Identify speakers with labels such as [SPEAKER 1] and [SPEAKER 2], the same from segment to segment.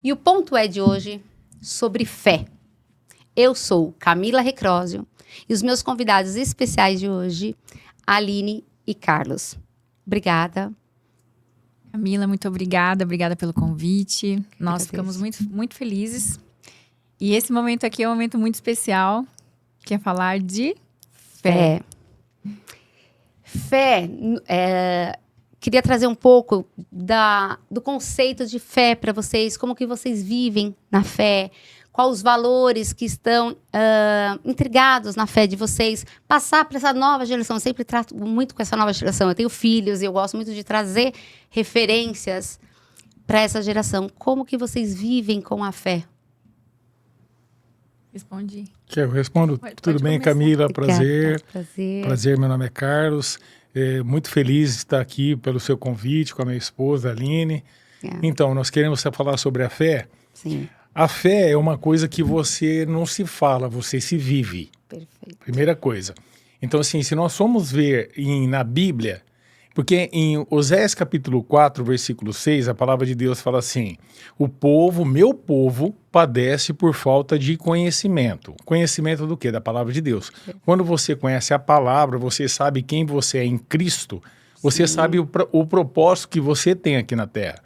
[SPEAKER 1] E o ponto é de hoje sobre fé. Eu sou Camila Recrósio e os meus convidados especiais de hoje, Aline e Carlos. Obrigada.
[SPEAKER 2] Camila, muito obrigada. Obrigada pelo convite. Nós ficamos muito felizes. E esse momento aqui é um momento muito especial, que é falar de fé.
[SPEAKER 1] Queria trazer um pouco do conceito de fé para vocês, como que vocês vivem na fé, quais os valores que estão intrigados na fé de vocês, passar para essa nova geração. Eu sempre trato muito com essa nova geração. Eu tenho filhos e eu gosto muito de trazer referências para essa geração. Como que vocês vivem com a fé?
[SPEAKER 2] Respondi.
[SPEAKER 3] Eu respondo. Tudo bem,
[SPEAKER 2] começar.
[SPEAKER 3] Camila?
[SPEAKER 1] Obrigada.
[SPEAKER 3] Prazer, meu nome é Carlos. Muito feliz de estar aqui pelo seu convite com a minha esposa, Aline. Então, nós queremos falar sobre a fé.
[SPEAKER 1] Sim.
[SPEAKER 3] A fé é uma coisa que você não se fala, você se vive.
[SPEAKER 1] Perfeito.
[SPEAKER 3] Primeira coisa. Então, assim, se nós formos ver na Bíblia, porque em Oséias capítulo 4, versículo 6, a palavra de Deus fala assim: o povo, meu povo, padece por falta de conhecimento. Conhecimento do quê? Da palavra de Deus. Quando você conhece a palavra, você sabe quem você é em Cristo, você sabe o propósito que você tem aqui na Terra.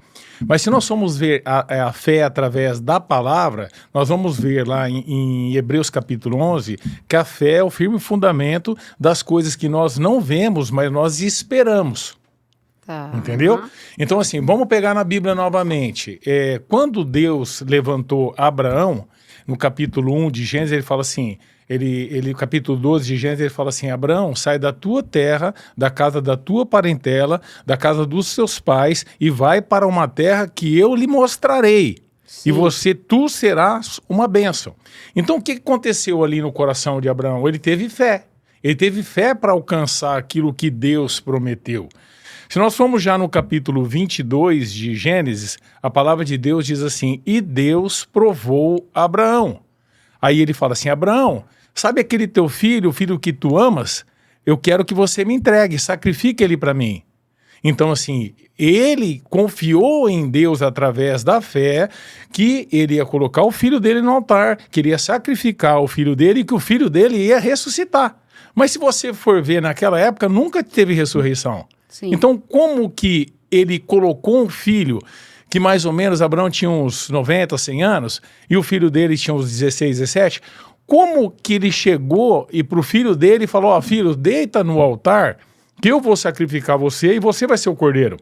[SPEAKER 3] Mas se nós formos ver a fé através da palavra, nós vamos ver lá em Hebreus capítulo 11, que a fé é o firme fundamento das coisas que nós não vemos, mas nós esperamos.
[SPEAKER 1] Tá.
[SPEAKER 3] Entendeu? Então, assim, vamos pegar na Bíblia novamente. Quando Deus levantou Abraão, no capítulo 1 de Gênesis, ele fala assim... no capítulo 12 de Gênesis, ele fala assim: Abraão, sai da tua terra, da casa da tua parentela, da casa dos seus pais, e vai para uma terra que eu lhe mostrarei. Sim. E tu serás uma bênção. Então, o que aconteceu ali no coração de Abraão? Ele teve fé. Ele teve fé para alcançar aquilo que Deus prometeu. Se nós formos já no capítulo 22 de Gênesis, a palavra de Deus diz assim: e Deus provou Abraão. Aí ele fala assim: Abraão, sabe aquele teu filho, o filho que tu amas? Eu quero que você me entregue, sacrifique ele para mim. Então, assim, ele confiou em Deus através da fé que ele ia colocar o filho dele no altar, queria sacrificar o filho dele e que o filho dele ia ressuscitar. Mas se você for ver, naquela época nunca teve ressurreição. Sim. Então, como que ele colocou um filho que mais ou menos Abraão tinha uns 90, 100 anos, e o filho dele tinha uns 16, 17, como que ele chegou e para o filho dele falou: ó, filho, deita no altar, que eu vou sacrificar você e você vai ser o cordeiro.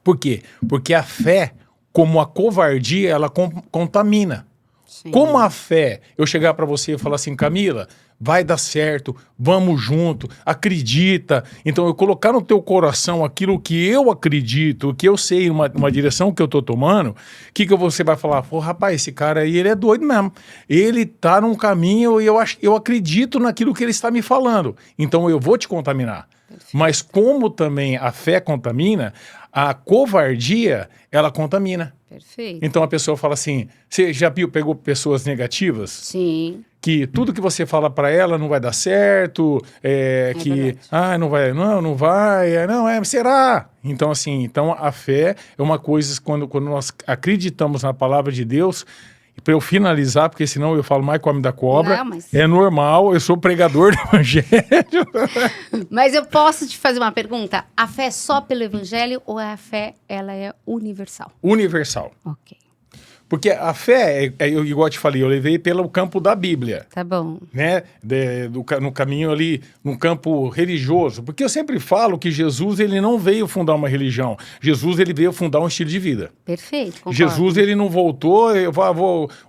[SPEAKER 3] Por quê? Porque a fé, como a covardia, ela contamina. Sim. Como a fé, eu chegar para você e falar assim: Camila, vai dar certo, vamos junto, acredita. Então eu colocar no teu coração aquilo que eu acredito, que eu sei, uma direção que eu tô tomando, que você vai falar: pô, rapaz, esse cara aí, ele é doido mesmo. Ele tá num caminho e eu acredito naquilo que ele está me falando. Então eu vou te contaminar. Perfeito. Mas como também a fé contamina, a covardia, ela contamina.
[SPEAKER 1] Perfeito.
[SPEAKER 3] Então a pessoa fala assim: você já pegou pessoas negativas?
[SPEAKER 1] Sim.
[SPEAKER 3] Que tudo que você fala para ela não vai dar certo, não vai, será? Então, assim, a fé é uma coisa, quando nós acreditamos na palavra de Deus, para eu finalizar, porque senão eu falo mais come da cobra, é normal, eu sou pregador do evangelho.
[SPEAKER 1] Mas eu posso te fazer uma pergunta? A fé é só pelo evangelho ou a fé, ela é universal?
[SPEAKER 3] Universal.
[SPEAKER 1] Ok.
[SPEAKER 3] Porque a fé, igual eu te falei, eu levei pelo campo da Bíblia.
[SPEAKER 1] Tá bom.
[SPEAKER 3] Né? No caminho ali, no campo religioso. Porque eu sempre falo que Jesus, ele não veio fundar uma religião. Jesus, ele veio fundar um estilo de vida.
[SPEAKER 1] Perfeito, concordo.
[SPEAKER 3] Jesus, ele não voltou,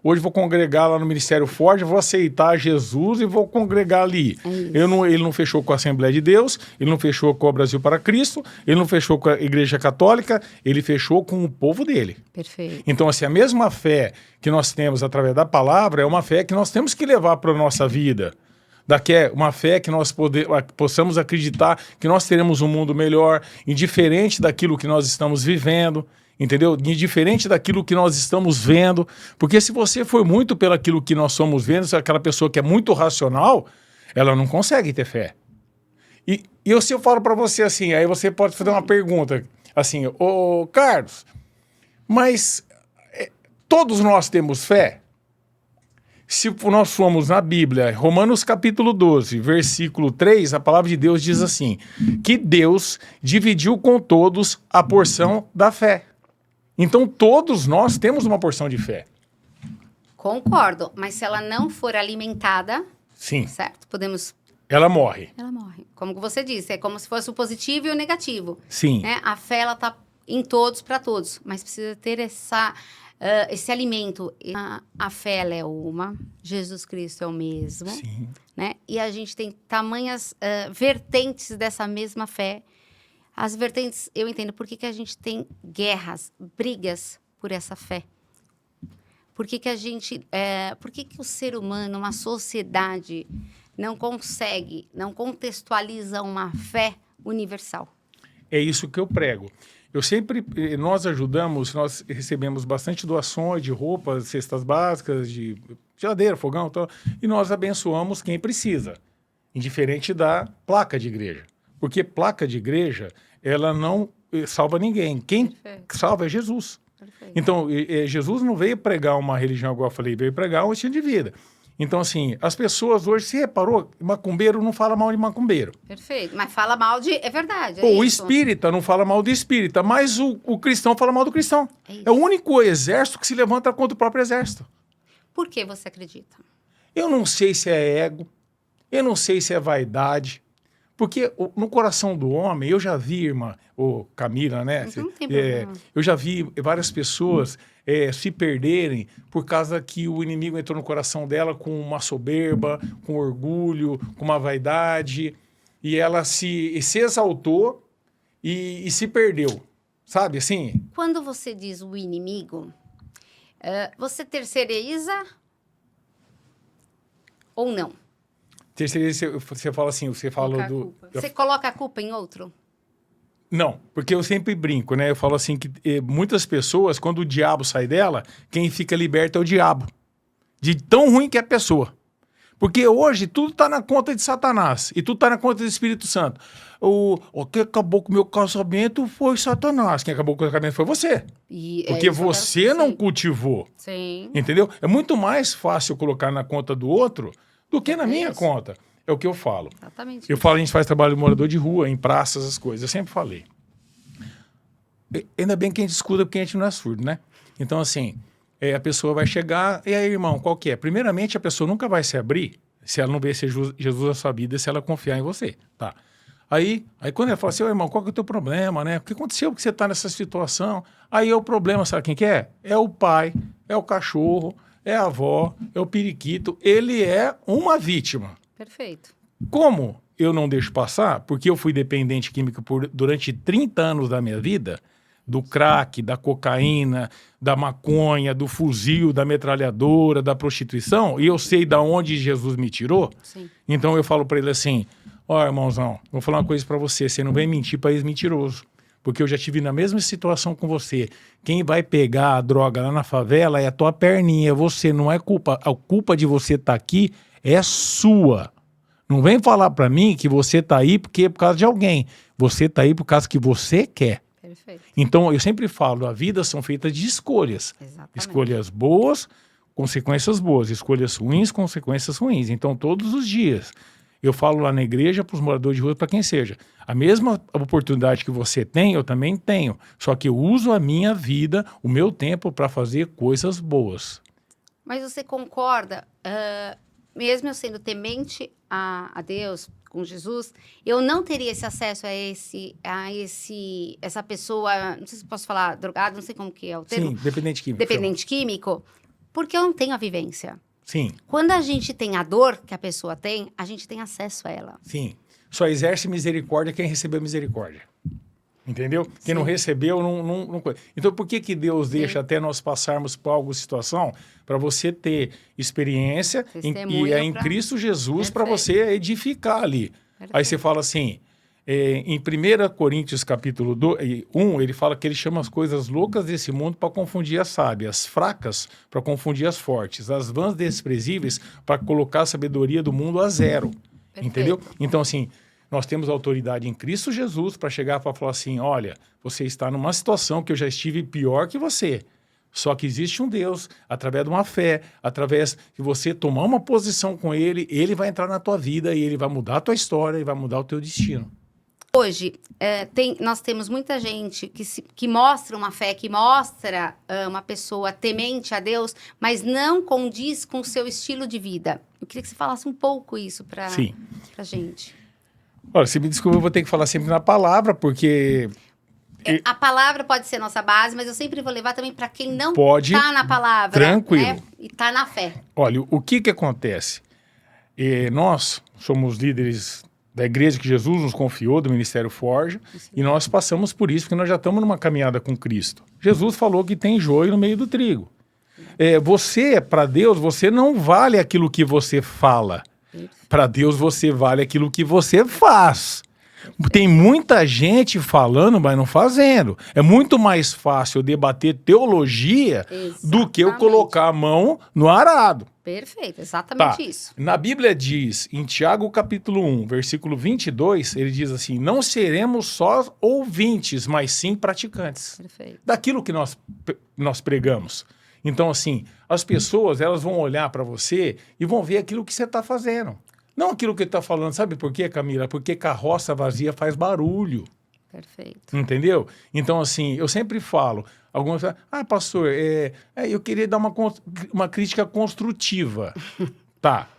[SPEAKER 3] hoje vou congregar lá no Ministério Forte, vou aceitar Jesus e vou congregar ali. Ele não fechou com a Assembleia de Deus, ele não fechou com o Brasil para Cristo, ele não fechou com a Igreja Católica, ele fechou com o povo dele.
[SPEAKER 1] Perfeito.
[SPEAKER 3] Então, assim, a mesma fé que nós temos através da palavra é uma fé que nós temos que levar para a nossa vida. Uma fé que nós possamos acreditar que nós teremos um mundo melhor, indiferente daquilo que nós estamos vivendo, entendeu? Indiferente daquilo que nós estamos vendo. Porque se você for muito pelo aquilo que nós somos vendo, se aquela pessoa que é muito racional, ela não consegue ter fé. E se eu falo para você assim, aí você pode fazer uma pergunta assim: ô Carlos, mas todos nós temos fé? Se nós formos na Bíblia, Romanos capítulo 12, versículo 3, a palavra de Deus diz assim, que Deus dividiu com todos a porção da fé. Então, todos nós temos uma porção de fé.
[SPEAKER 1] Concordo, mas se ela não for alimentada,
[SPEAKER 3] Sim.
[SPEAKER 1] certo? Podemos...
[SPEAKER 3] Ela morre.
[SPEAKER 1] Ela morre. Como você disse, é como se fosse o positivo e o negativo.
[SPEAKER 3] Sim.
[SPEAKER 1] Né? A fé, ela tá em todos, para todos, mas precisa ter esse alimento. A fé, ela é uma, Jesus Cristo é o mesmo,
[SPEAKER 3] Sim.
[SPEAKER 1] né? E a gente tem tamanhas vertentes dessa mesma fé. As vertentes, eu entendo, por que a gente tem guerras, brigas por essa fé? Por que o ser humano, uma sociedade, não consegue, não contextualiza uma fé universal?
[SPEAKER 3] É isso que eu prego. Nós ajudamos, nós recebemos bastante doações de roupas, cestas básicas, de geladeira, fogão, tal, e nós abençoamos quem precisa, indiferente da placa de igreja. Porque placa de igreja, ela não salva ninguém. Quem
[SPEAKER 1] Perfeito.
[SPEAKER 3] salva é Jesus.
[SPEAKER 1] Perfeito.
[SPEAKER 3] Então, Jesus não veio pregar uma religião, igual eu falei, veio pregar um estilo de vida. Então, assim, as pessoas hoje, se reparou, macumbeiro não fala mal de macumbeiro.
[SPEAKER 1] Perfeito, mas fala mal de... É verdade,
[SPEAKER 3] O
[SPEAKER 1] isso.
[SPEAKER 3] espírita não fala mal do espírita, mas o cristão fala mal do cristão.
[SPEAKER 1] É isso.
[SPEAKER 3] É o único exército que se levanta contra o próprio exército.
[SPEAKER 1] Por que você acredita?
[SPEAKER 3] Eu não sei se é ego, eu não sei se é vaidade, porque no coração do homem, eu já vi, irmã, Camila, né?
[SPEAKER 1] Não tem problema.
[SPEAKER 3] Eu já vi várias pessoas se perderem por causa que o inimigo entrou no coração dela com uma soberba, com orgulho, com uma vaidade, e ela se exaltou e se perdeu, sabe assim?
[SPEAKER 1] Quando você diz o inimigo, você terceiriza ou não?
[SPEAKER 3] Terceiro, você fala assim, você fala do...
[SPEAKER 1] Você coloca a culpa em outro?
[SPEAKER 3] Não, porque eu sempre brinco, né? Eu falo assim que muitas pessoas, quando o diabo sai dela, quem fica liberto é o diabo. De tão ruim que é a pessoa. Porque hoje tudo está na conta de Satanás e tudo está na conta do Espírito Santo. Quem acabou com o meu casamento foi Satanás. Quem acabou com o casamento foi você. Porque você não cultivou.
[SPEAKER 1] Sim.
[SPEAKER 3] Entendeu? É muito mais fácil colocar na conta do outro do que na minha conta. É o que eu falo.
[SPEAKER 1] Exatamente.
[SPEAKER 3] Eu falo, a gente faz trabalho de morador de rua, em praças, as coisas. Eu sempre falei. Ainda bem que a gente escuta porque a gente não é surdo, né? Então, assim, a pessoa vai chegar... E aí, irmão, qual que é? Primeiramente, a pessoa nunca vai se abrir se ela não ver Jesus na sua vida, se ela confiar em você, tá? Aí quando ela fala assim, irmão, qual que é o teu problema, né? O que aconteceu que você está nessa situação? Aí o problema, sabe quem que é? É o pai, é o cachorro, é a avó, é o periquito. Ele é uma vítima.
[SPEAKER 1] Perfeito.
[SPEAKER 3] Como eu não deixo passar, porque eu fui dependente químico durante 30 anos da minha vida, do crack, da cocaína, da maconha, do fuzil, da metralhadora, da prostituição, e eu sei de onde Jesus me tirou,
[SPEAKER 1] Sim.
[SPEAKER 3] Então eu falo para ele assim, irmãozão, vou falar uma coisa para você, você não vem mentir para ex-mentiroso, porque eu já tive na mesma situação com você. Quem vai pegar a droga lá na favela é a tua perninha, você não é culpa. A culpa de você estar aqui é sua. Não vem falar para mim que você tá aí porque é por causa de alguém. Você tá aí por causa que você quer.
[SPEAKER 1] Perfeito.
[SPEAKER 3] Então, eu sempre falo, a vida são feitas de escolhas.
[SPEAKER 1] Exatamente.
[SPEAKER 3] Escolhas boas, consequências boas. Escolhas ruins, consequências ruins. Então, todos os dias, eu falo lá na igreja para os moradores de rua, para quem seja. A mesma oportunidade que você tem, eu também tenho. Só que eu uso a minha vida, o meu tempo, para fazer coisas boas.
[SPEAKER 1] Mas você concorda, mesmo eu sendo temente a Deus, com Jesus, eu não teria esse acesso a essa pessoa, não sei se posso falar drogado, não sei como que é o termo.
[SPEAKER 3] Sim, dependente químico.
[SPEAKER 1] Dependente químico, porque eu não tenho a vivência.
[SPEAKER 3] Sim.
[SPEAKER 1] Quando a gente tem a dor que a pessoa tem, a gente tem acesso a ela.
[SPEAKER 3] Sim. Só exerce misericórdia quem recebeu misericórdia. Entendeu? Quem não recebeu, não... Então, por que Deus deixa até nós passarmos por alguma situação? Para você ter experiência em Cristo Jesus, para você edificar ali. Perfeito. Aí você fala assim, em 1 Coríntios capítulo 1, ele fala que ele chama as coisas loucas desse mundo para confundir as sábias, as fracas para confundir as fortes, as vãs desprezíveis para colocar a sabedoria do mundo a zero. Perfeito. Entendeu? Então, assim... Nós temos autoridade em Cristo Jesus para chegar para falar assim, olha, você está numa situação que eu já estive pior que você. Só que existe um Deus, através de uma fé, através de você tomar uma posição com Ele, Ele vai entrar na tua vida e Ele vai mudar a tua história e vai mudar o teu destino.
[SPEAKER 1] Hoje, nós temos muita gente que mostra uma fé, que mostra uma pessoa temente a Deus, mas não condiz com o seu estilo de vida. Eu queria que você falasse um pouco isso pra gente.
[SPEAKER 3] Olha, se me desculpa, eu vou ter que falar sempre na palavra, porque...
[SPEAKER 1] A palavra pode ser nossa base, mas eu sempre vou levar também para quem não
[SPEAKER 3] está
[SPEAKER 1] na palavra.
[SPEAKER 3] Tranquilo.
[SPEAKER 1] Né? E está na fé.
[SPEAKER 3] Olha, o que acontece? Nós somos líderes da igreja que Jesus nos confiou, do Ministério Forja, e nós passamos por isso, porque nós já estamos numa caminhada com Cristo. Jesus falou que tem joio no meio do trigo. Para Deus, você não vale aquilo que você fala. Para Deus, você vale aquilo que você faz. Tem muita gente falando, mas não fazendo. É muito mais fácil eu debater teologia do que eu colocar a mão no arado.
[SPEAKER 1] Perfeito, exatamente isso.
[SPEAKER 3] Na Bíblia diz, em Tiago capítulo 1, versículo 22, ele diz assim, não seremos só ouvintes, mas sim praticantes.
[SPEAKER 1] Perfeito.
[SPEAKER 3] Daquilo que nós pregamos. Então, assim, as pessoas elas vão olhar para você e vão ver aquilo que você está fazendo. Não aquilo que ele está falando. Sabe por quê, Camila? Porque carroça vazia faz barulho.
[SPEAKER 1] Perfeito.
[SPEAKER 3] Entendeu? Então, assim, eu sempre falo, alguns falam, pastor, eu queria dar uma crítica construtiva. Tá.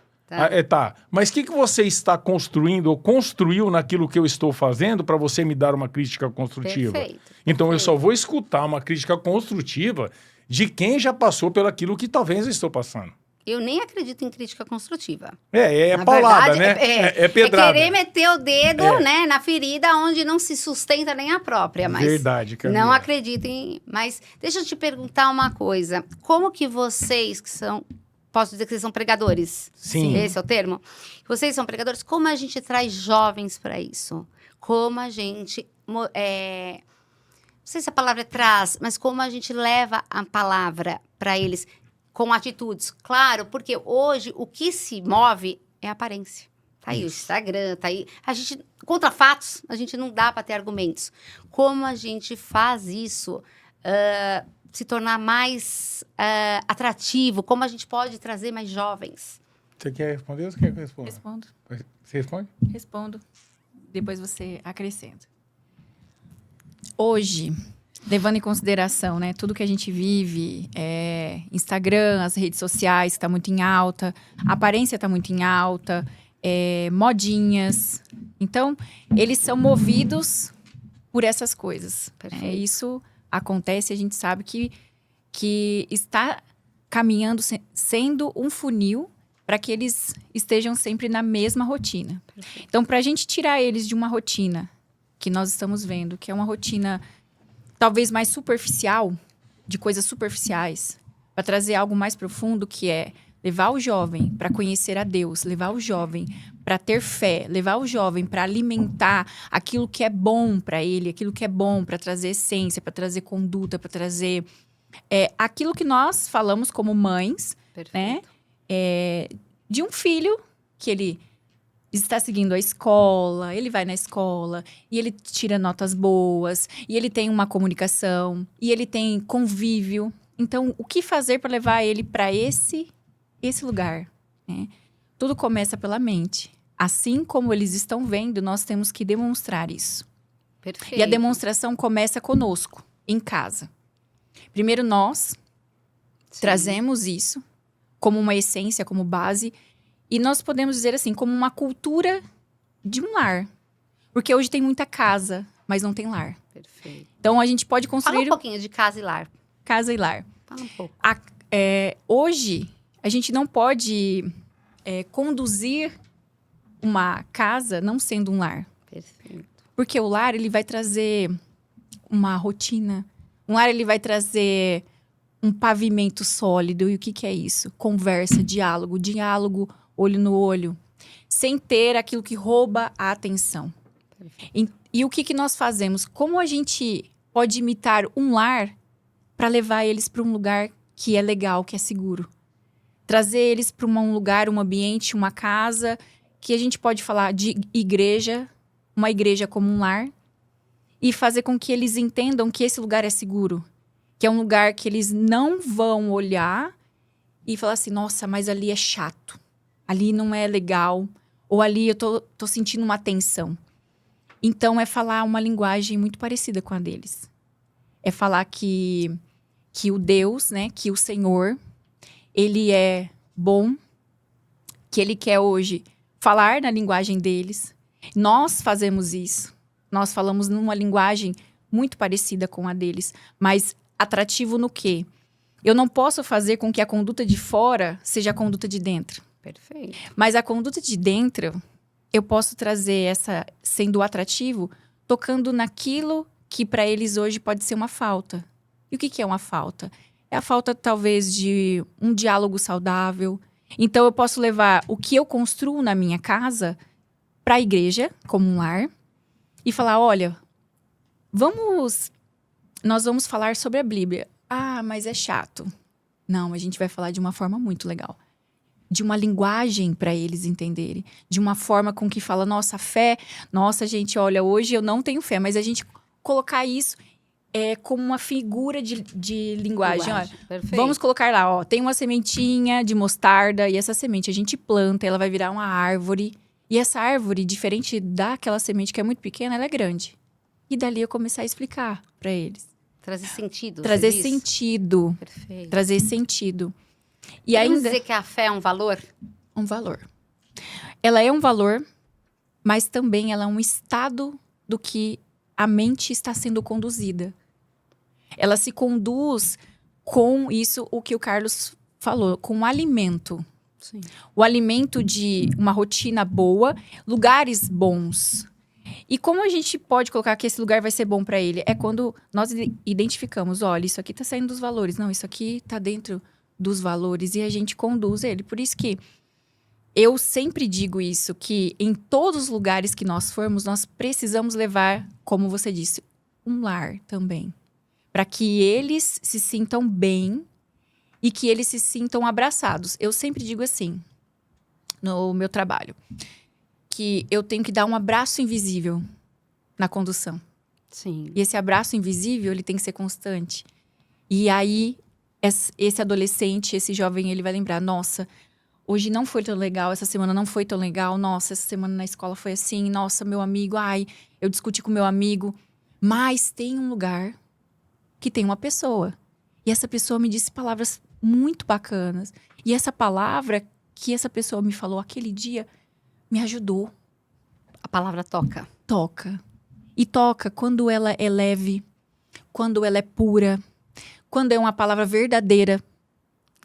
[SPEAKER 3] Mas o que você está construindo ou construiu naquilo que eu estou fazendo para você me dar uma crítica construtiva?
[SPEAKER 1] Perfeito.
[SPEAKER 3] Então, eu só vou escutar uma crítica construtiva de quem já passou pelo aquilo que talvez eu estou passando.
[SPEAKER 1] Eu nem acredito em crítica construtiva.
[SPEAKER 3] Na paulada,
[SPEAKER 1] verdade,
[SPEAKER 3] né? É pedrada.
[SPEAKER 1] É querer meter o dedo na ferida onde não se sustenta nem a própria. Mas
[SPEAKER 3] verdade, Camila.
[SPEAKER 1] Não acredito em... Mas deixa eu te perguntar uma coisa. Como que vocês que são... Posso dizer que vocês são pregadores?
[SPEAKER 3] Sim.
[SPEAKER 1] Esse é o termo? Vocês são pregadores. Como a gente traz jovens para isso? Como a gente... Não sei se a palavra traz, mas como a gente leva a palavra para eles... Com atitudes, claro, porque hoje o que se move é a aparência. Tá aí o Instagram, tá aí. A gente, contra fatos, a gente não dá para ter argumentos. Como a gente faz isso se tornar mais atrativo? Como a gente pode trazer mais jovens?
[SPEAKER 3] Você quer responder ou você quer que eu responda?
[SPEAKER 2] Respondo.
[SPEAKER 3] Você responde?
[SPEAKER 2] Respondo. Depois você acrescenta. Hoje... Levando em consideração, né, tudo que a gente vive, Instagram, as redes sociais está muito em alta, a aparência está muito em alta, modinhas. Então, eles são movidos por essas coisas. Isso acontece, a gente sabe que está caminhando, sendo um funil para que eles estejam sempre na mesma rotina. Perfeito. Então, para a gente tirar eles de uma rotina que nós estamos vendo, que é uma rotina... talvez mais superficial, de coisas superficiais, para trazer algo mais profundo, que é levar o jovem para conhecer a Deus, levar o jovem para ter fé, levar o jovem para alimentar aquilo que é bom para ele, aquilo que é bom para trazer essência, para trazer conduta, para trazer aquilo que nós falamos como mães, né? De um filho que ele... está seguindo a escola, ele vai na escola, e ele tira notas boas, e ele tem uma comunicação, e ele tem convívio. Então, o que fazer para levar ele para esse lugar? Né? Tudo começa pela mente. Assim como eles estão vendo, nós temos que demonstrar isso.
[SPEAKER 1] Perfeito.
[SPEAKER 2] E a demonstração começa conosco, em casa. Primeiro nós trazemos isso como uma essência, como base. E nós podemos dizer assim, como uma cultura de um lar. Porque hoje tem muita casa, mas não tem lar.
[SPEAKER 1] Perfeito.
[SPEAKER 2] Então, a gente pode construir...
[SPEAKER 1] Fala um pouquinho de casa e lar.
[SPEAKER 2] Casa e lar.
[SPEAKER 1] Fala um pouco.
[SPEAKER 2] Hoje, a gente não pode conduzir uma casa não sendo um lar.
[SPEAKER 1] Perfeito.
[SPEAKER 2] Porque o lar, ele vai trazer uma rotina. Um lar, ele vai trazer um pavimento sólido. E o que é isso? Conversa, diálogo, olho no olho, sem ter aquilo que rouba a atenção. E o que nós fazemos? Como a gente pode imitar um lar para levar eles para um lugar que é legal, que é seguro? Trazer eles para um lugar, um ambiente, uma casa, que a gente pode falar de igreja, uma igreja como um lar, e fazer com que eles entendam que esse lugar é seguro, que é um lugar que eles não vão olhar e falar assim, nossa, mas ali é chato, ali não é legal, ou ali eu tô sentindo uma tensão. Então, é falar uma linguagem muito parecida com a deles. É falar que o Deus, né, que o Senhor, ele é bom, que ele quer hoje falar na linguagem deles. Nós fazemos isso. Nós falamos numa linguagem muito parecida com a deles, mas atrativo no quê? Eu não posso fazer com que a conduta de fora seja a conduta de dentro.
[SPEAKER 1] Perfeito.
[SPEAKER 2] Mas a conduta de dentro, eu posso trazer essa, sendo atrativo, tocando naquilo que para eles hoje pode ser uma falta. E o que é uma falta? É a falta, talvez, de um diálogo saudável. Então, eu posso levar o que eu construo na minha casa para a igreja, como um lar, e falar, olha, nós vamos falar sobre a Bíblia. Ah, mas é chato. Não, a gente vai falar de uma forma muito legal. De uma linguagem para eles entenderem. De uma forma com que fala, nossa, fé... Nossa, gente, olha, hoje eu não tenho fé, mas a gente colocar isso como uma figura de linguagem. Ó, vamos colocar lá, ó, tem uma sementinha de mostarda e essa semente a gente planta, ela vai virar uma árvore. E essa árvore, diferente daquela semente que é muito pequena, ela é grande. E dali eu começar a explicar para eles.
[SPEAKER 1] Trazer sentido.
[SPEAKER 2] Trazer sentido.
[SPEAKER 1] Perfeito.
[SPEAKER 2] Trazer sentido. E
[SPEAKER 1] Podemos
[SPEAKER 2] ainda
[SPEAKER 1] dizer que a fé é um valor?
[SPEAKER 2] Um valor. Ela é um valor, mas também ela é um estado do que a mente está sendo conduzida. Ela se conduz com isso, o que o Carlos falou, com o alimento.
[SPEAKER 1] Sim.
[SPEAKER 2] O alimento de uma rotina boa, lugares bons. E como a gente pode colocar que esse lugar vai ser bom para ele? É quando nós identificamos, olha, isso aqui está saindo dos valores. Não, isso aqui está dentro dos valores e a gente conduz ele. Por isso que eu sempre digo isso, que em todos os lugares que nós formos, nós precisamos levar, como você disse, um lar também. Para que eles se sintam bem e que eles se sintam abraçados. Eu sempre digo assim, no meu trabalho, que eu tenho que dar um abraço invisível na condução.
[SPEAKER 1] Sim.
[SPEAKER 2] E esse abraço invisível, ele tem que ser constante. E aí, esse adolescente, esse jovem, ele vai lembrar, nossa, hoje não foi tão legal, essa semana não foi tão legal, nossa, essa semana na escola foi assim, nossa, meu amigo, ai, eu discuti com meu amigo. Mas tem um lugar que tem uma pessoa. E essa pessoa me disse palavras muito bacanas. E essa palavra que essa pessoa me falou aquele dia me ajudou.
[SPEAKER 1] A palavra toca.
[SPEAKER 2] Toca. E toca quando ela é leve, quando ela é pura, quando é uma palavra verdadeira.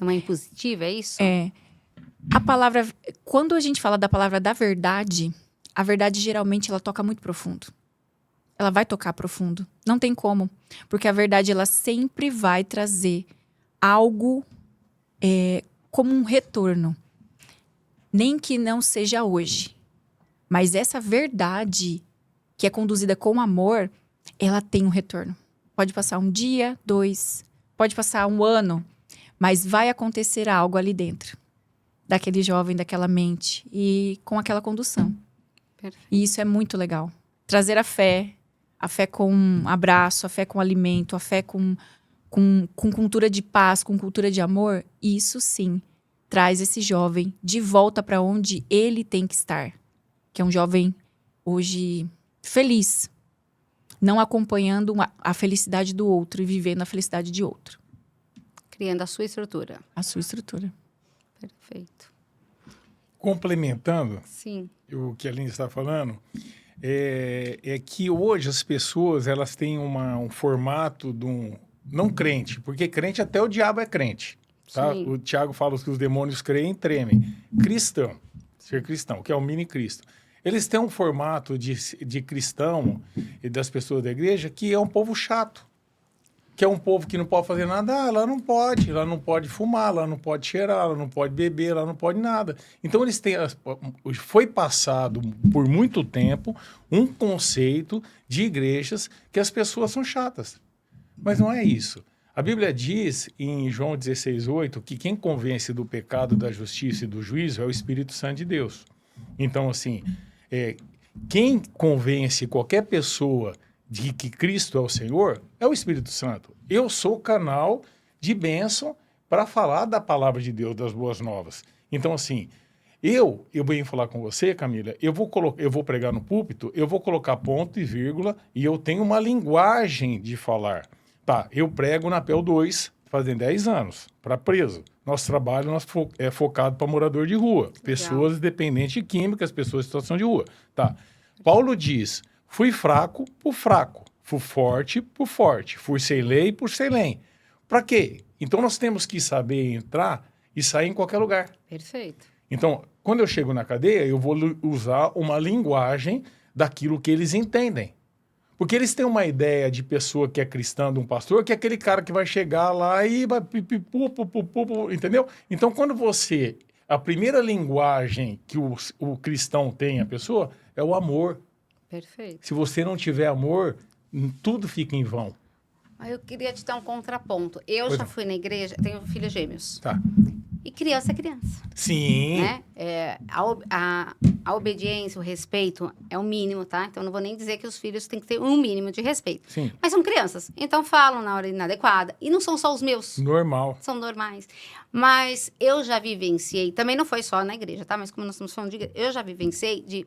[SPEAKER 1] Uma impositiva, é isso?
[SPEAKER 2] É. A palavra... Quando a gente fala da palavra da verdade, a verdade geralmente ela toca muito profundo. Ela vai tocar profundo. Não tem como. Porque a verdade, ela sempre vai trazer algo como um retorno. Nem que não seja hoje. Mas essa verdade, que é conduzida com amor, ela tem um retorno. Pode passar um dia, 2, pode passar um ano, mas vai acontecer algo ali dentro. Daquele jovem, daquela mente e com aquela condução.
[SPEAKER 1] Perfeito.
[SPEAKER 2] E isso é muito legal. Trazer a fé com um abraço, a fé com alimento, a fé com cultura de paz, com cultura de amor, isso sim traz esse jovem de volta para onde ele tem que estar. Que é um jovem hoje feliz, não acompanhando a felicidade do outro e vivendo a felicidade de outro.
[SPEAKER 1] Criando a sua estrutura.
[SPEAKER 2] A sua estrutura.
[SPEAKER 1] Perfeito.
[SPEAKER 3] Complementando
[SPEAKER 1] Sim.
[SPEAKER 3] o que a Aline está falando, é que hoje as pessoas elas têm um formato de um não crente, porque crente até o diabo é crente. Tá? O Tiago fala que os demônios creem, tremem. Cristão, ser cristão, que é o mini Cristo. Eles têm um formato de cristão e das pessoas da igreja que é um povo chato. Que é um povo que não pode fazer nada. Lá não pode fumar, lá não pode cheirar, lá não pode beber, lá não pode nada. Então eles têm... Foi passado por muito tempo um conceito de igrejas que as pessoas são chatas. Mas não é isso. A Bíblia diz em João 16:8 que quem convence do pecado, da justiça e do juízo é o Espírito Santo de Deus. Então, assim, quem convence qualquer pessoa de que Cristo é o Senhor, é o Espírito Santo. Eu sou canal de bênção para falar da palavra de Deus, das boas novas. Então, assim, eu venho falar com você, Camila, eu vou pregar no púlpito, eu vou colocar ponto e vírgula, e eu tenho uma linguagem de falar. Tá, eu prego na PEL 2, fazem 10 anos, para preso. Nosso trabalho é focado para morador de rua, pessoas dependentes de químicas, pessoas em situação de rua. Tá. Paulo diz, fui fraco por fraco, fui forte por forte, fui sem lei por sem lei. Para quê? Então nós temos que saber entrar e sair em qualquer lugar.
[SPEAKER 1] Perfeito.
[SPEAKER 3] Então, quando eu chego na cadeia, eu vou usar uma linguagem daquilo que eles entendem. Porque eles têm uma ideia de pessoa que é cristã, de um pastor, que é aquele cara que vai chegar lá e vai entendeu? Então, quando você... A primeira linguagem que o cristão tem, a pessoa, é o amor.
[SPEAKER 1] Perfeito.
[SPEAKER 3] Se você não tiver amor, tudo fica em vão.
[SPEAKER 1] Aí eu queria te dar um contraponto. Eu já fui na igreja, tenho filhos gêmeos.
[SPEAKER 3] Tá.
[SPEAKER 1] E criança é criança.
[SPEAKER 3] Sim.
[SPEAKER 1] Né? A obediência, o respeito é o mínimo, tá? Então, não vou nem dizer que os filhos têm que ter um mínimo de respeito.
[SPEAKER 3] Sim.
[SPEAKER 1] Mas são crianças. Então, falam na hora inadequada. E não são só os meus.
[SPEAKER 3] Normal.
[SPEAKER 1] São normais. Mas eu já vivenciei, também não foi só na igreja, tá? Mas como nós estamos falando de igreja, eu já vivenciei de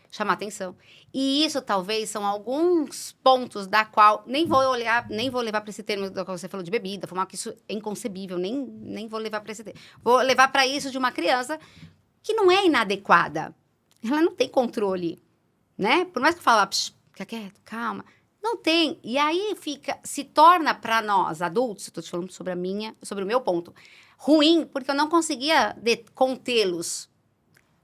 [SPEAKER 1] chamar atenção. E isso talvez são alguns pontos da qual nem vou olhar, nem vou levar para esse termo do qual você falou de bebida, fumar, que isso é inconcebível, nem vou levar para esse termo. Vou levar para isso de uma criança que não é inadequada. Ela não tem controle, né? Por mais que eu fale, fica quieto, calma. Não tem. E aí se torna para nós, adultos, estou te falando sobre o meu ponto, ruim, porque eu não conseguia contê-los.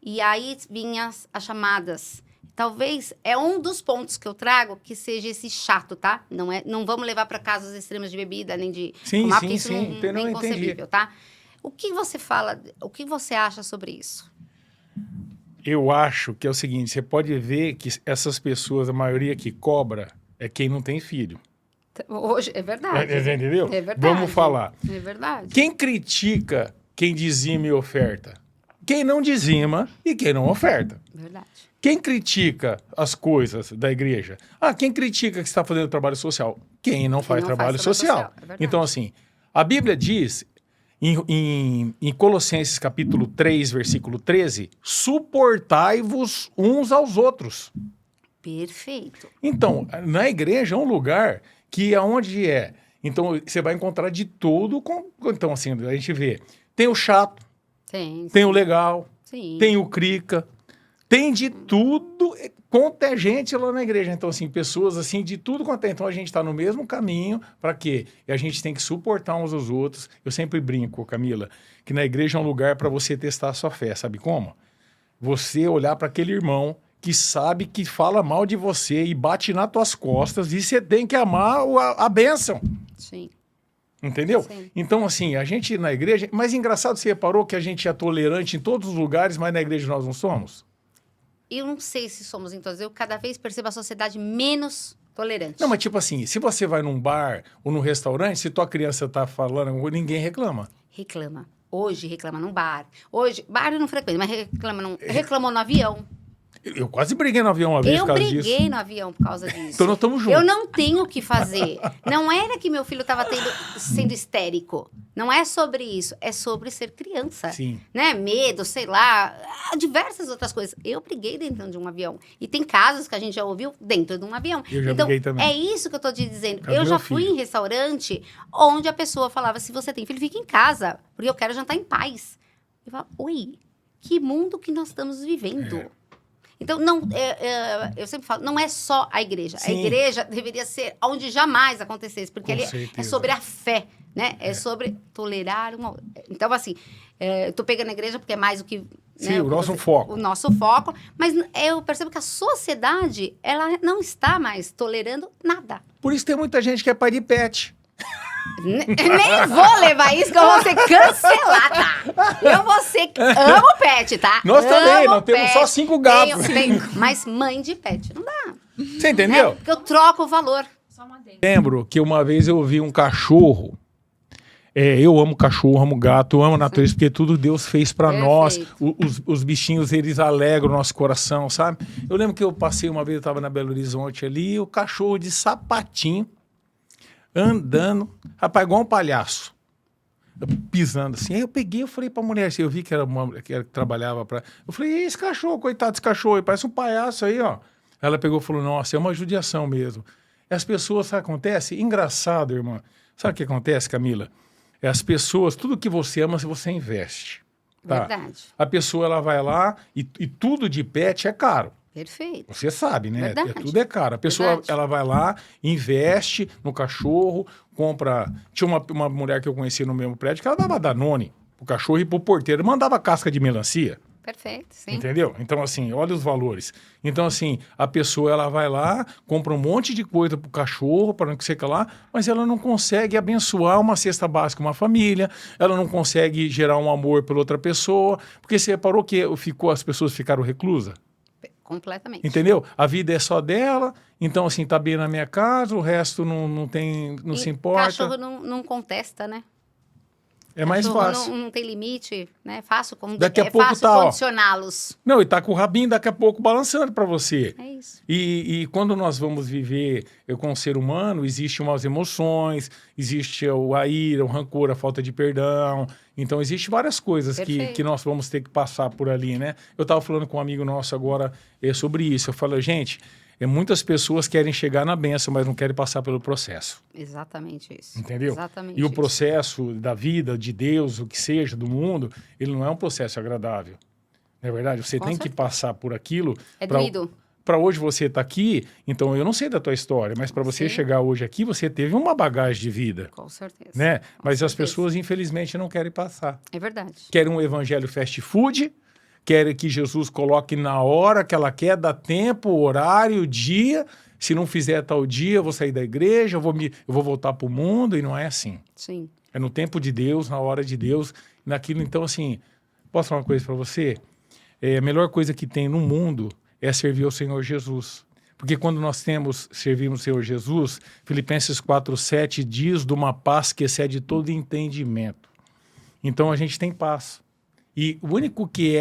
[SPEAKER 1] E aí vinham as chamadas. Talvez é um dos pontos que eu trago que seja esse chato, tá? Não vamos levar para casos extremos de bebida, nem de fumar, porque isso não é inconcebível, tá? O que você fala, o que você acha sobre isso?
[SPEAKER 3] Eu acho que é o seguinte, você pode ver que essas pessoas, a maioria que cobra, é quem não tem filho.
[SPEAKER 1] Hoje, é verdade.
[SPEAKER 3] Entendeu?
[SPEAKER 1] É verdade.
[SPEAKER 3] Vamos falar.
[SPEAKER 1] É verdade.
[SPEAKER 3] Quem critica quem dizima e oferta? Quem não dizima e quem não oferta.
[SPEAKER 1] Verdade.
[SPEAKER 3] Quem critica as coisas da igreja? Quem critica que está fazendo trabalho social? Quem não faz trabalho social.
[SPEAKER 1] É
[SPEAKER 3] então, assim, a Bíblia diz, em Colossenses capítulo 3, versículo 13, suportai-vos uns aos outros.
[SPEAKER 1] Perfeito.
[SPEAKER 3] Então, na igreja é um lugar que aonde é. Então, você vai encontrar de tudo. Então, assim, a gente vê. Tem o chato, tem o legal, tem o crica, tem de tudo quanto é gente lá na igreja. Então, assim, pessoas assim de tudo quanto é. Então, a gente está no mesmo caminho. Para quê? E a gente tem que suportar uns aos outros. Eu sempre brinco, Camila, que na igreja é um lugar para você testar a sua fé. Sabe como? Você olhar para aquele irmão que sabe que fala mal de você e bate nas tuas costas e você tem que amar a bênção.
[SPEAKER 1] Sim.
[SPEAKER 3] Entendeu?
[SPEAKER 1] Sim.
[SPEAKER 3] Então, assim, a gente na igreja... Mas engraçado, você reparou que a gente é tolerante em todos os lugares, mas na igreja nós não somos?
[SPEAKER 1] Eu não sei se somos em todos. Eu cada vez percebo a sociedade menos tolerante.
[SPEAKER 3] Não, mas tipo assim, se você vai num bar ou num restaurante, se tua criança tá falando, ninguém reclama.
[SPEAKER 1] Reclama. Hoje reclama num bar. Hoje, bar eu não frequento, mas reclamou no avião.
[SPEAKER 3] Eu quase briguei no avião uma vez por causa disso.
[SPEAKER 1] Eu briguei no avião por causa disso.
[SPEAKER 3] Então nós estamos juntos.
[SPEAKER 1] Eu não tenho o que fazer. Não era que meu filho estava sendo histérico. Não é sobre isso. É sobre ser criança.
[SPEAKER 3] Sim.
[SPEAKER 1] Né? Medo, sei lá, diversas outras coisas. Eu briguei dentro de um avião. E tem casos que a gente já ouviu dentro de um avião.
[SPEAKER 3] Eu já
[SPEAKER 1] então,
[SPEAKER 3] briguei também.
[SPEAKER 1] É isso que eu tô te dizendo.
[SPEAKER 3] Cadê
[SPEAKER 1] eu já
[SPEAKER 3] meu
[SPEAKER 1] fui
[SPEAKER 3] filho?
[SPEAKER 1] em restaurante onde a pessoa falava, se você tem filho, fica em casa. Porque eu quero jantar em paz. Eu falo, oi, que mundo que nós estamos vivendo? Então, eu sempre falo, não é só a igreja.
[SPEAKER 3] Sim.
[SPEAKER 1] A igreja deveria ser onde jamais acontecesse, porque
[SPEAKER 3] Com
[SPEAKER 1] ali
[SPEAKER 3] certeza.
[SPEAKER 1] é sobre a fé, né? É sobre tolerar uma... Então, assim, eu tô pegando a igreja porque é mais o que...
[SPEAKER 3] Sim,
[SPEAKER 1] né,
[SPEAKER 3] o nosso foco.
[SPEAKER 1] O nosso foco. Mas eu percebo que a sociedade, ela não está mais tolerando nada.
[SPEAKER 3] Por isso tem muita gente que é pai de pet.
[SPEAKER 1] Nem vou levar isso que eu vou ser cancelada. Amo pet, tá?
[SPEAKER 3] Nós também, nós temos
[SPEAKER 1] pet.
[SPEAKER 3] só 5 gatos.
[SPEAKER 1] Mas mãe de pet não dá.
[SPEAKER 3] Você entendeu?
[SPEAKER 1] Porque eu troco o valor.
[SPEAKER 2] Só uma dentro.
[SPEAKER 3] Lembro que uma vez eu vi um cachorro Eu amo cachorro, amo gato, eu amo a natureza, porque tudo Deus fez para nós. Os bichinhos, eles alegram o nosso coração, sabe? Eu lembro que eu passei uma vez, eu estava na Belo Horizonte ali, o cachorro de sapatinho, andando, rapaz, igual um palhaço, pisando assim. Aí eu peguei, eu falei pra mulher, assim, eu vi que era uma mulher que trabalhava pra... Eu falei, e esse cachorro, coitado desse cachorro aí, parece um palhaço aí, ó. Ela pegou e falou, nossa, é uma judiação mesmo. E as pessoas, sabe o que acontece? Engraçado, irmã. Sabe o que acontece, Camila? As pessoas, tudo que você ama, você investe. Tá?
[SPEAKER 1] Verdade.
[SPEAKER 3] A pessoa, ela vai lá e tudo de pet é caro.
[SPEAKER 1] Perfeito.
[SPEAKER 3] Você sabe, né?
[SPEAKER 1] Verdade.
[SPEAKER 3] Tudo é caro. A pessoa,
[SPEAKER 1] Verdade.
[SPEAKER 3] ela vai lá, investe no cachorro, compra... Tinha uma mulher que eu conheci no mesmo prédio que ela dava Danone pro cachorro e pro porteiro. Mandava casca de melancia.
[SPEAKER 1] Perfeito, sim.
[SPEAKER 3] Entendeu? Então, assim, olha os valores. Então, assim, a pessoa, ela vai lá, compra um monte de coisa pro cachorro, para não sei o que lá, mas ela não consegue abençoar uma cesta básica, uma família, ela não consegue gerar um amor pela outra pessoa, porque você reparou que as pessoas ficaram reclusas?
[SPEAKER 1] Completamente.
[SPEAKER 3] Entendeu? A vida é só dela, então, assim, tá bem na minha casa, o resto não se importa.
[SPEAKER 1] Cachorro não contesta, né?
[SPEAKER 3] É mais fácil.
[SPEAKER 1] Não tem limite, né? É fácil,
[SPEAKER 3] Daqui a pouco
[SPEAKER 1] fácil
[SPEAKER 3] tá, ó.
[SPEAKER 1] condicioná-los.
[SPEAKER 3] Não, e tá com o rabinho daqui a pouco balançando para você.
[SPEAKER 1] É isso.
[SPEAKER 3] E quando nós vamos viver com o ser humano, existem umas emoções, existe a ira, o rancor, a falta de perdão. Então, existem várias coisas que nós vamos ter que passar por ali, né? Eu estava falando com um amigo nosso agora sobre isso. Eu falo, gente, muitas pessoas querem chegar na bênção, mas não querem passar pelo processo.
[SPEAKER 1] Exatamente isso.
[SPEAKER 3] Entendeu?
[SPEAKER 1] Exatamente
[SPEAKER 3] e o
[SPEAKER 1] isso.
[SPEAKER 3] processo da vida, de Deus, o que seja, do mundo, ele não é um processo agradável. Não é verdade? Você tem que passar por aquilo.
[SPEAKER 1] É doído.
[SPEAKER 3] Para hoje você estar aqui, então eu não sei da tua história, mas para você chegar hoje aqui, você teve uma bagagem de vida.
[SPEAKER 1] Com certeza.
[SPEAKER 3] Né? Mas
[SPEAKER 1] Com
[SPEAKER 3] as
[SPEAKER 1] certeza.
[SPEAKER 3] pessoas, infelizmente, não querem passar.
[SPEAKER 1] É verdade.
[SPEAKER 3] Querem um evangelho fast food, querem que Jesus coloque na hora que ela quer, dá tempo, horário, dia. Se não fizer tal dia, eu vou sair da igreja, eu vou voltar para o mundo, e não é assim.
[SPEAKER 1] Sim.
[SPEAKER 3] É no tempo de Deus, na hora de Deus, naquilo. Então, assim, posso falar uma coisa para você? A melhor coisa que tem no mundo é servir ao Senhor Jesus. Porque quando nós servimos o Senhor Jesus, Filipenses 4:7 diz de uma paz que excede todo entendimento. Então, a gente tem paz. E o único que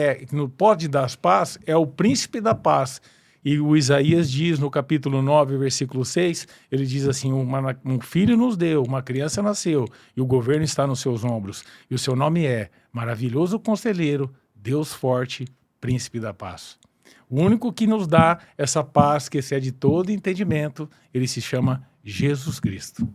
[SPEAKER 3] pode dar paz é o príncipe da paz. E o Isaías diz no capítulo 9, versículo 6, ele diz assim, um filho nos deu, uma criança nasceu, e o governo está nos seus ombros. E o seu nome é Maravilhoso Conselheiro, Deus Forte, Príncipe da Paz. O único que nos dá essa paz que excede todo entendimento, ele se chama Jesus Cristo.